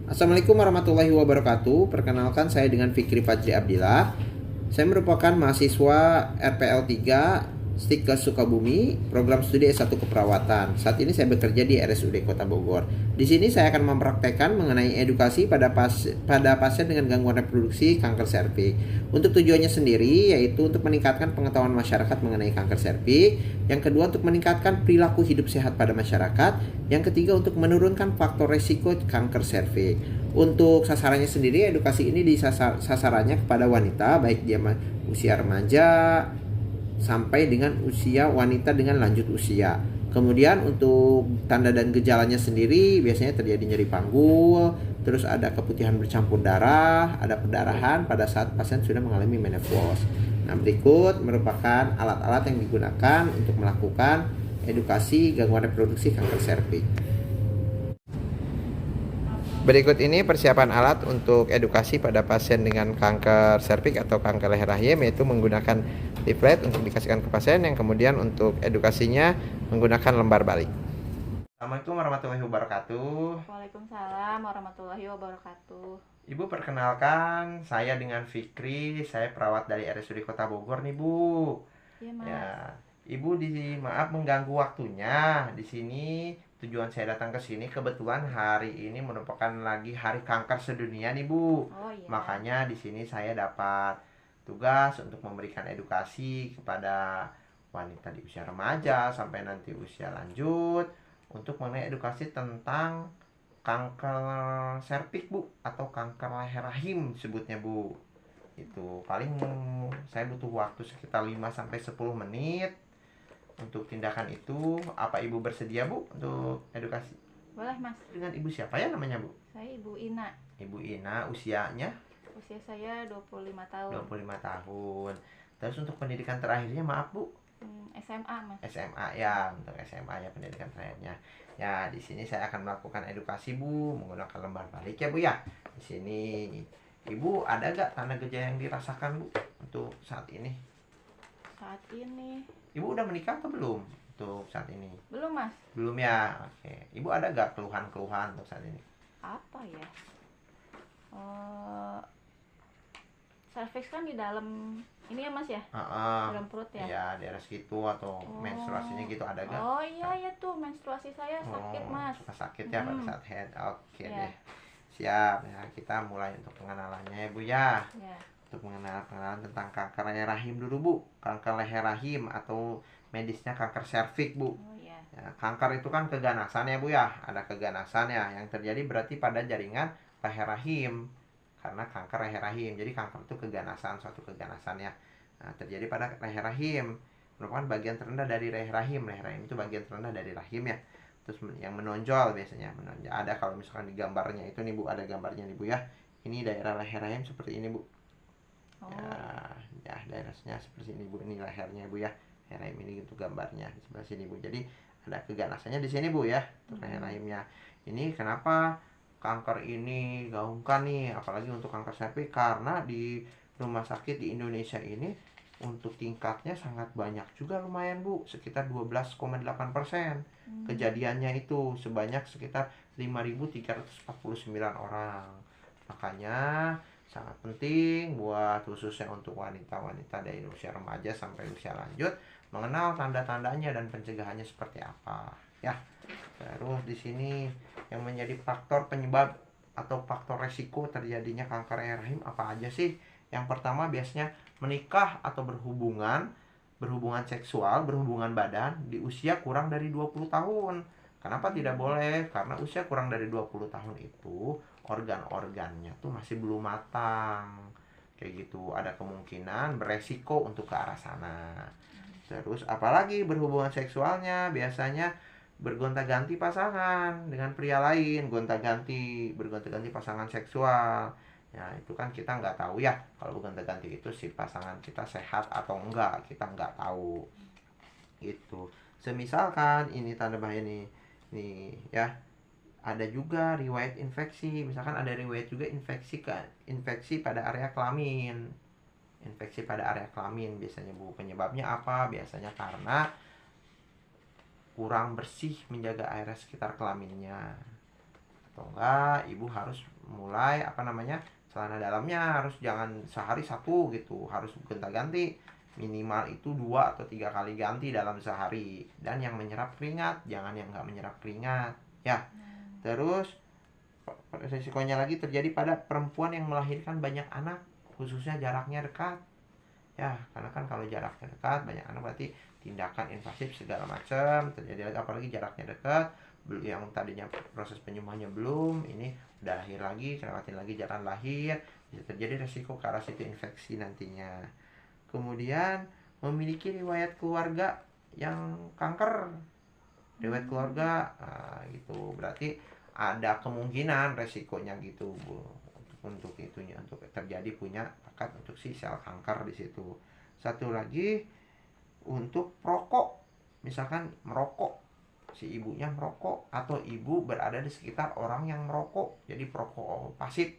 Assalamualaikum warahmatullahi wabarakatuh. Perkenalkan saya dengan Fikri Fajri Abdillah. Saya merupakan mahasiswa RPL 3 Stikes Sukabumi, program studi S1 Keperawatan. Saat ini saya bekerja di RSUD Kota Bogor. Di sini saya akan mempraktekkan mengenai edukasi pada pasien dengan gangguan reproduksi kanker serviks. Untuk tujuannya sendiri yaitu untuk meningkatkan pengetahuan masyarakat mengenai kanker serviks. Yang kedua untuk meningkatkan perilaku hidup sehat pada masyarakat. Yang ketiga untuk menurunkan faktor resiko kanker serviks. Untuk sasarannya sendiri, edukasi ini sasarannya kepada wanita baik dia usia remaja sampai dengan usia wanita dengan lanjut usia. Kemudian untuk tanda dan gejalanya sendiri biasanya terjadi nyeri panggul, terus ada keputihan bercampur darah, ada perdarahan pada saat pasien sudah mengalami menopause. Nah, berikut merupakan alat-alat yang digunakan untuk melakukan edukasi gangguan reproduksi kanker serviks. Berikut ini persiapan alat untuk edukasi pada pasien dengan kanker serviks atau kanker leher rahim, yaitu menggunakan leaflet untuk dikasihkan ke pasien, yang kemudian untuk edukasinya menggunakan lembar balik. Assalamualaikum warahmatullahi wabarakatuh. Waalaikumsalam warahmatullahi wabarakatuh. Ibu, perkenalkan saya dengan Fikri, saya perawat dari RSUD Kota Bogor nih, Bu. Iya, Mas. Ya, Ibu maaf mengganggu waktunya. Di sini tujuan saya datang ke sini kebetulan hari ini merupakan lagi Hari Kanker Sedunia nih, Bu. Oh iya. Makanya di sini saya dapat tugas untuk memberikan edukasi kepada wanita di usia remaja sampai nanti usia lanjut untuk mengenai edukasi tentang kanker serviks, Bu, atau kanker leher rahim sebutnya, Bu. Itu paling saya butuh waktu sekitar 5 sampai 10 menit untuk tindakan itu. Apa Ibu bersedia, Bu, untuk edukasi? Boleh, Mas. Dengan Ibu siapa ya namanya, Bu? Saya Ibu Ina. Ibu Ina, usianya Usia saya 25 tahun. 25 tahun. Terus untuk pendidikan terakhirnya, maaf, Bu? SMA, Mas. SMA ya, untuk SMA ya pendidikan terakhirnya. Ya, di sini saya akan melakukan edukasi, Bu, menggunakan lembar balik ya, Bu ya. Di sini Ibu ada gak tanda gejala yang dirasakan, Bu, untuk saat ini? Saat ini Ibu udah menikah atau belum untuk saat ini? belum, Mas. Belum ya, oke. Ibu ada gak keluhan-keluhan untuk saat ini? Apa ya? Cervix kan di dalam ini ya, Mas ya? Dalam perut ya? Ya, daerah segitu atau menstruasinya gitu ada gak? Oh iya ya tuh, menstruasi saya sakit, Mas. Suka sakit ya pada saat head. Oke Ya. deh. Siap. Ya, kita mulai untuk pengenalannya ya, Bu ya. Ya. Untuk pengenalan tentang kanker leher rahim dulu, Bu. Kanker leher rahim atau medisnya kanker serviks, Bu. Oh iya. Ya, kanker itu kan keganasan ya, Bu ya. Ada keganasan ya yang terjadi berarti pada jaringan leher rahim. Karena kanker leher rahim. Jadi kanker itu keganasan, suatu keganasan ya. Nah, terjadi pada leher rahim. Merupakan bagian terendah dari leher rahim. Leher rahim itu bagian terendah dari rahim ya. Terus yang menonjol biasanya menonjol. Ada kalau misalkan di gambarnya itu nih, Bu, ada gambarnya nih, Bu ya. Ini daerah leher rahim seperti ini, Bu. Ya, daerahnya seperti ini, Bu. Ini lehernya, Bu ya. Leher rahim ini untuk gambarnya di sebelah sini, Bu. Jadi ada keganasannya di sini, Bu ya. Untuk leher rahimnya. Ini kenapa kanker ini gaungkan nih, apalagi untuk kanker serviks, karena di rumah sakit di Indonesia ini untuk tingkatnya sangat banyak juga, lumayan, Bu, sekitar 12,8%. Kejadiannya itu sebanyak sekitar 5.349 orang. Makanya sangat penting buat khususnya untuk wanita-wanita dari usia remaja sampai usia lanjut mengenal tanda-tandanya dan pencegahannya seperti apa ya. Terus di sini yang menjadi faktor penyebab atau faktor resiko terjadinya kanker rahim apa aja sih? Yang pertama biasanya menikah atau berhubungan seksual, berhubungan badan di usia kurang dari 20 tahun. Kenapa tidak boleh? Karena usia kurang dari 20 tahun itu organ-organnya tuh masih belum matang. Kayak gitu, ada kemungkinan beresiko untuk ke arah sana. Terus apalagi berhubungan seksualnya biasanya bergonta-ganti pasangan dengan pria lain, bergonta-ganti pasangan seksual. Ya, itu kan kita nggak tahu ya, kalau bergonta-ganti itu si pasangan kita sehat atau enggak, kita nggak tahu. Itu. Semisalkan ini tanda bahaya nih ya. Ada juga riwayat infeksi, misalkan ada riwayat juga infeksi pada area kelamin. Infeksi pada area kelamin biasanya, Bu. Penyebabnya apa? Biasanya karena kurang bersih menjaga area sekitar kelaminnya. atau enggak ibu harus mulai celana dalamnya harus jangan sehari satu gitu, harus gonta-ganti, minimal itu 2 atau 3 kali ganti dalam sehari, dan yang menyerap keringat, jangan yang nggak menyerap keringat ya. Terus resikonya lagi terjadi pada perempuan yang melahirkan banyak anak, khususnya jaraknya dekat ya, karena kan kalau jaraknya dekat banyak anak berarti tindakan invasif segala macam terjadi lagi, apalagi jaraknya dekat, yang tadinya proses penyembuhannya belum, ini udah lahir lagi, lewatin lagi jalan lahir, bisa terjadi resiko ke arah situ infeksi nantinya. Kemudian memiliki riwayat keluarga yang kanker, riwayat keluarga, gitu berarti ada kemungkinan resikonya gitu Bu, untuk itunya, untuk terjadi punya bakat untuk si sel kanker di situ. Satu lagi untuk perokok, misalkan merokok, si ibunya merokok atau ibu berada di sekitar orang yang merokok, jadi perokok pasif,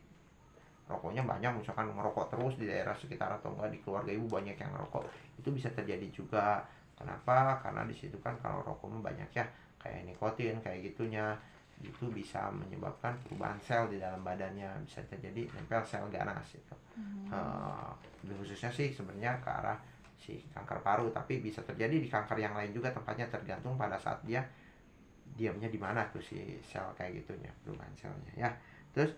rokoknya banyak, misalkan ngerokok terus di daerah sekitar atau enggak di keluarga ibu banyak yang ngerokok, itu bisa terjadi juga. Kenapa? Karena di situ kan kalau rokoknya banyak ya, kayak nikotin kayak gitunya, itu bisa menyebabkan perubahan sel di dalam badannya, bisa terjadi nempel sel ganas itu. Lebih khususnya sih sebenarnya ke arah si kanker paru, tapi bisa terjadi di kanker yang lain juga, tempatnya tergantung pada saat dia diamnya di mana tuh si sel kayak gitunya, perubahan selnya ya. Terus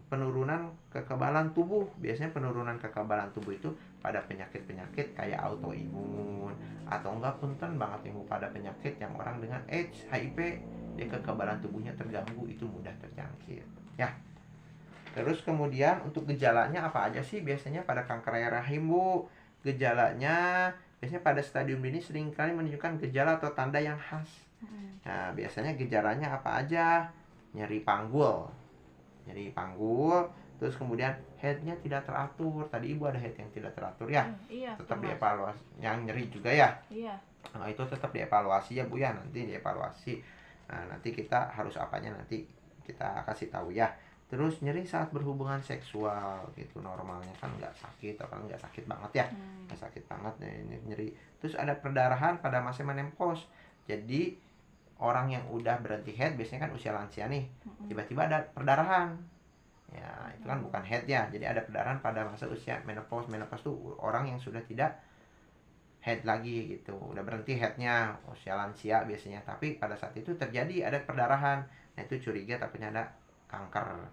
penurunan kekebalan tubuh, biasanya penurunan kekebalan tubuh itu pada penyakit-penyakit kayak autoimun, atau enggak punten banget yang pada penyakit yang orang dengan AIDS, HIV, dia kekebalan tubuhnya terganggu, itu mudah terjangkit ya. Terus kemudian untuk gejalanya apa aja sih biasanya pada kanker rahim Bu? Gejalanya biasanya pada stadium ini seringkali menunjukkan gejala atau tanda yang khas. Nah, biasanya gejalanya apa aja? Nyeri panggul, terus kemudian headnya tidak teratur. Tadi ibu ada head yang tidak teratur ya, Iya, tetap Mas. dievaluasi. Yang nyeri juga ya, Iya. nah itu tetap dievaluasi ya Bu ya, nanti dievaluasi. Nah nanti kita harus apanya nanti kita kasih tahu ya. Terus nyeri saat berhubungan seksual gitu, normalnya kan nggak sakit, atau nggak sakit banget ya, nggak sakit banget ya, ini nyeri. Terus ada perdarahan pada masa menopause, jadi orang yang udah berhenti head biasanya kan usia lansia nih, tiba-tiba ada perdarahan ya, itu kan bukan head ya, jadi ada perdarahan pada masa usia menopause. Menopause tuh orang yang sudah tidak head lagi gitu, udah berhenti headnya, usia lansia biasanya, tapi pada saat itu terjadi ada perdarahan, nah itu curiga takutnya ada kanker.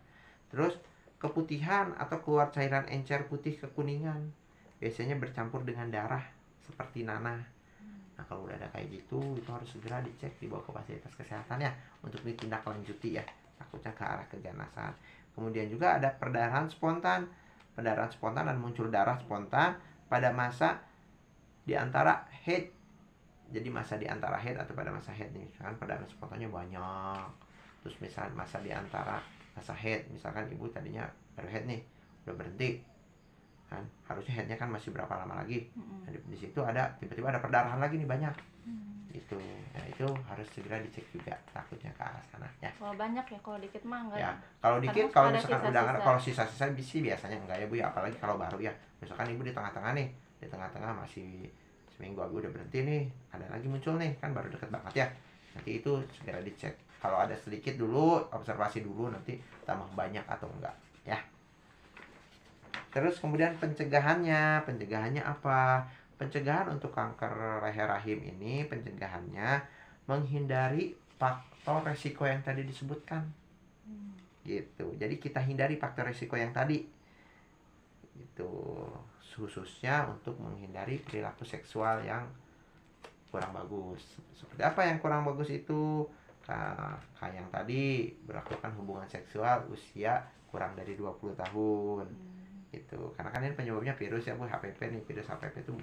Terus keputihan atau keluar cairan encer putih kekuningan, biasanya bercampur dengan darah seperti nanah. Nah kalau udah ada kayak gitu, itu harus segera dicek, dibawa ke fasilitas kesehatan ya, untuk ditindaklanjuti ya, takutnya ke arah keganasan. Kemudian juga ada perdarahan spontan dan muncul darah spontan pada masa di antara head. Jadi masa di antara head atau pada masa head nih, kan perdarahan spontannya banyak. Terus misalnya masa di antara masa head, misalkan ibu tadinya baru head nih, udah berhenti kan, harusnya headnya kan masih berapa lama lagi. Nah, di situ ada tiba-tiba ada perdarahan lagi nih banyak. Itu, nah itu harus segera dicek juga, takutnya ke arah sana ya. Kalau banyak ya, kalau dikit mah enggak. Ya, kalau dikit, kalau misalkan udah nggak, kalau sisa-sisa sih biasanya enggak ya Bu ya, apalagi kalau baru ya. Misalkan ibu di tengah-tengah nih, di tengah-tengah masih seminggu ibu udah berhenti nih, ada lagi muncul nih, kan baru deket banget ya. Nanti itu segera dicek. Kalau ada sedikit dulu, observasi dulu, nanti tambah banyak atau enggak ya. Terus kemudian pencegahannya apa? Pencegahan untuk kanker leher rahim ini, pencegahannya menghindari faktor resiko yang tadi disebutkan. Gitu. Jadi kita hindari faktor resiko yang tadi. Gitu. Khususnya untuk menghindari perilaku seksual yang kurang bagus. Seperti apa yang kurang bagus itu? Kayak yang tadi, melakukan hubungan seksual usia kurang dari 20 tahun. Gitu. Karena kan ini penyebabnya virus ya Bu, HPV nih, virus HPV itu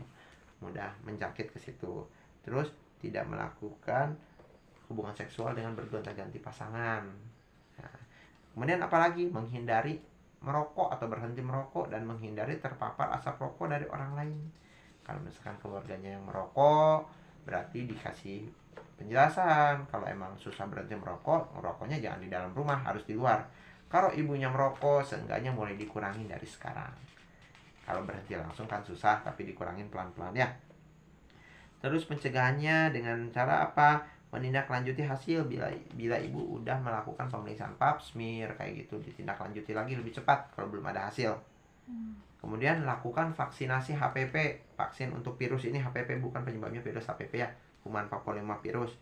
mudah menjangkit ke situ. Terus tidak melakukan hubungan seksual dengan bergonta-ganti pasangan. Nah, kemudian apalagi menghindari merokok atau berhenti merokok, dan menghindari terpapar asap rokok dari orang lain. Kalau misalkan keluarganya yang merokok, berarti dikasih penjelasan kalau emang susah berhenti merokok, merokoknya jangan di dalam rumah, harus di luar. Kalau ibunya merokok, seenggaknya mulai dikurangin dari sekarang. Kalau berhenti langsung kan susah, tapi dikurangin pelan-pelan ya. Terus pencegahannya dengan cara apa? menindaklanjuti hasil bila ibu udah melakukan pemeriksaan pap smear kayak gitu, ditindaklanjuti lagi lebih cepat kalau belum ada hasil. Kemudian lakukan vaksinasi HPV, vaksin untuk virus ini HPV, bukan penyebabnya virus HPV ya, human papillomavirus.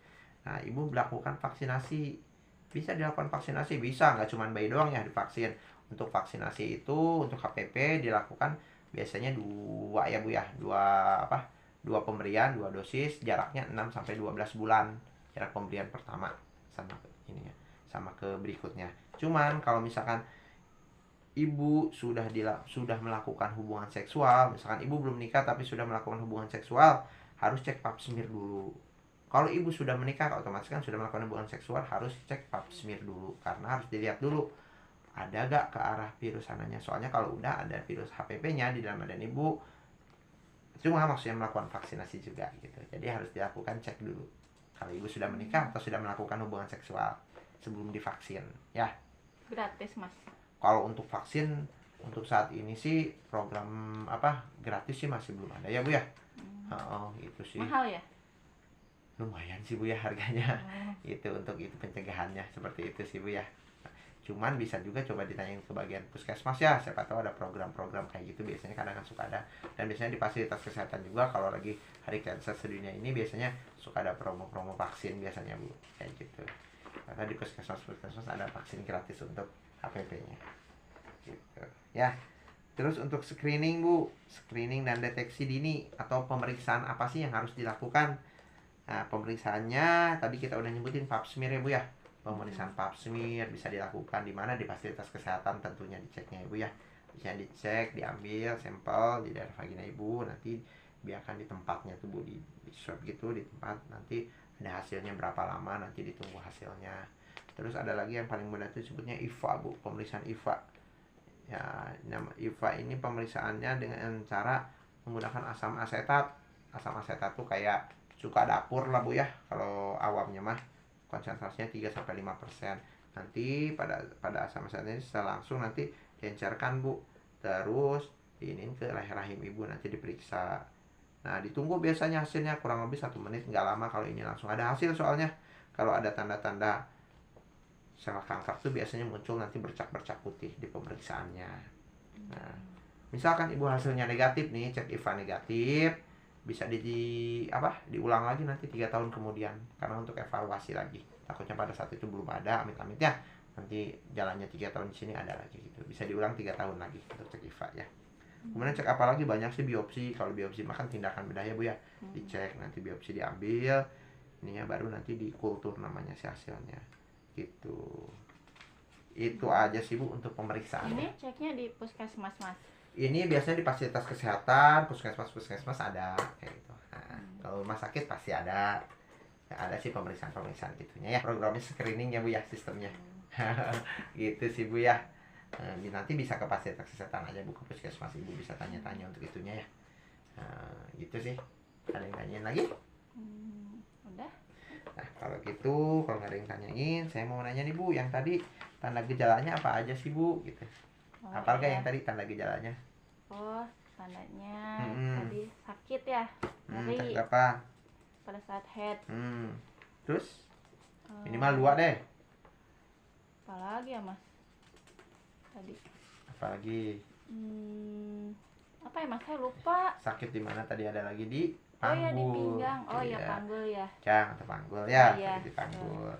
Nah, ibu melakukan vaksinasi, bisa dilakukan vaksinasi, bisa nggak cuma bayi doang ya divaksin. Untuk vaksinasi itu untuk HPV dilakukan biasanya 2 ya Bu ya, 2 pemberian, 2 dosis, jaraknya 6 sampai 12 bulan jarak pemberian pertama sama ininya, sama ke berikutnya. Cuman kalau misalkan ibu sudah melakukan hubungan seksual, misalkan ibu belum menikah tapi sudah melakukan hubungan seksual, harus cek pap smear dulu. Kalau ibu sudah menikah, otomatis kan sudah melakukan hubungan seksual, harus cek pap smear dulu, karena harus dilihat dulu ada gak ke arah virus sananya. Soalnya kalau udah ada virus HPV-nya di dalam badan ibu, cuma maksudnya melakukan vaksinasi juga gitu. Jadi harus dilakukan cek dulu kalau ibu sudah menikah atau sudah melakukan hubungan seksual sebelum divaksin ya. Gratis Mas. Kalau untuk vaksin untuk saat ini sih program gratis sih masih belum ada ya Bu ya. Itu sih. Mahal ya? Lumayan sih Bu ya harganya. Itu untuk itu pencegahannya seperti itu sih Bu ya. Cuman bisa juga coba ditanyain ke bagian puskesmas ya, siapa tahu ada program-program kayak gitu, biasanya kadang suka ada. Dan biasanya di fasilitas kesehatan juga kalau lagi hari kanker sedunia ini biasanya suka ada promo-promo vaksin biasanya Bu, kayak gitu. Karena di puskesmas ada vaksin gratis untuk HPV-nya gitu ya. Terus untuk screening Bu, screening dan deteksi dini atau pemeriksaan apa sih yang harus dilakukan? Nah, pemeriksaannya tadi kita udah nyebutin pap smear ya Bu ya. Pemeriksaan pap smear bisa dilakukan di mana? Di fasilitas kesehatan tentunya diceknya Ibu ya. Bisa dicek, diambil sampel di daerah vagina Ibu, nanti biarkan di tempatnya tuh Bu, di swab gitu di tempat, nanti ada hasilnya berapa lama, nanti ditunggu hasilnya. Terus ada lagi yang paling mudah itu sebutnya IVA Bu, pemeriksaan IVA. Ya, nama IVA ini pemeriksaannya dengan cara menggunakan asam asetat. Asam asetat tuh kayak cuka dapur lah Bu ya, kalau awamnya mah. Konsentrasinya 3-5%. Nanti pada asam asetat ini setelah langsung nanti diencerkan Bu. Terus diinin ke leher rahim Ibu, nanti diperiksa. Nah, ditunggu biasanya hasilnya kurang lebih 1 menit, nggak lama kalau ini langsung ada hasil soalnya. Kalau ada tanda-tanda sel kanker tuh biasanya muncul nanti bercak-bercak putih di pemeriksaannya. Nah, misalkan Ibu hasilnya negatif nih, cek IVA negatif, bisa diulang lagi nanti 3 tahun kemudian, karena untuk evaluasi lagi. Takutnya pada saat itu belum ada, amit-amit ya, nanti jalannya 3 tahun di sini ada lagi gitu. Bisa diulang 3 tahun lagi untuk cek IVA ya. Kemudian cek apa lagi? Banyak sih biopsi. Kalau biopsi makan tindakan bedah ya Bu ya. Dicek, nanti biopsi diambil, ininya baru nanti dikultur namanya si hasilnya. Gitu. Itu aja sih Bu untuk pemeriksaan. Ini ceknya di puskesmas Mas. Ini biasanya di fasilitas kesehatan, puskesmas ada kayak gitu. Nah, kalau rumah sakit pasti ada. Ya, ada sih pemeriksaan gitunya ya. Programnya screening ya Bu ya, sistemnya. Gitu sih Bu ya. Nanti bisa ke fasilitas kesehatan aja Bu, ke puskesmas Ibu bisa tanya-tanya untuk itunya ya. Gitu sih. Ada yang tanyain lagi? Udah. Nah, kalau gitu, kalau nggak ada yang tanyain, saya mau nanya nih Bu, yang tadi tanda gejalanya apa aja sih Bu? Gitu. Apalagi yang tadi tanda gejalanya? Oh, tandanya tadi sakit ya, sakit apa? Pada saat head. Terus minimal 2 deh. Apalagi ya Mas? Tadi. Apalagi? Apa ya Mas? Saya lupa. Sakit di mana tadi ada lagi di panggul. Oh ya di pinggang. Oh ya panggul ya. Atau panggul ya, iya. di panggul.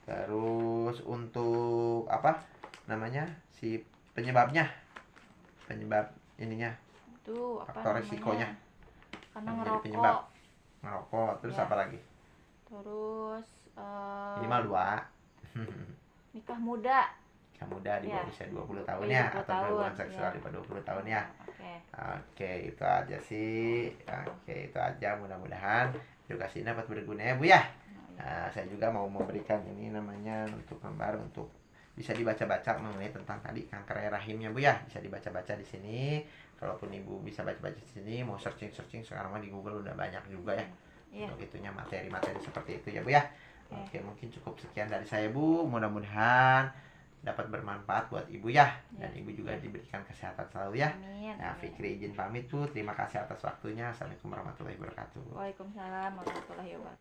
Terus untuk apa namanya? Si penyebab ininya, itu apa faktor namanya? resikonya Karena ngerokok. Terus ya. apa lagi? Terus minimal 2. nikah muda di bawah usia 20 tahun ya, ya, atau hubungan seksual di bawah 20 tahun ya. Oke, itu aja sih. Itu aja, mudah-mudahan edukasi ini dapat berguna ya Bu ya. Saya juga mau memberikan ini namanya untuk gambar, untuk bisa dibaca-baca mengenai tentang tadi kanker rahimnya Bu ya. Bisa dibaca-baca di sini. Kalaupun Ibu bisa baca-baca di sini, mau searching sekarang mah di Google udah banyak juga ya. Untuk itunya materi-materi seperti itu ya Bu ya. Oke, mungkin cukup sekian dari saya Bu. Mudah-mudahan dapat bermanfaat buat Ibu ya. Dan Ibu juga diberikan kesehatan selalu ya. Nah, Fikri izin pamit Bu. Terima kasih atas waktunya. Assalamualaikum warahmatullahi wabarakatuh. Waalaikumsalam warahmatullahi wabarakatuh.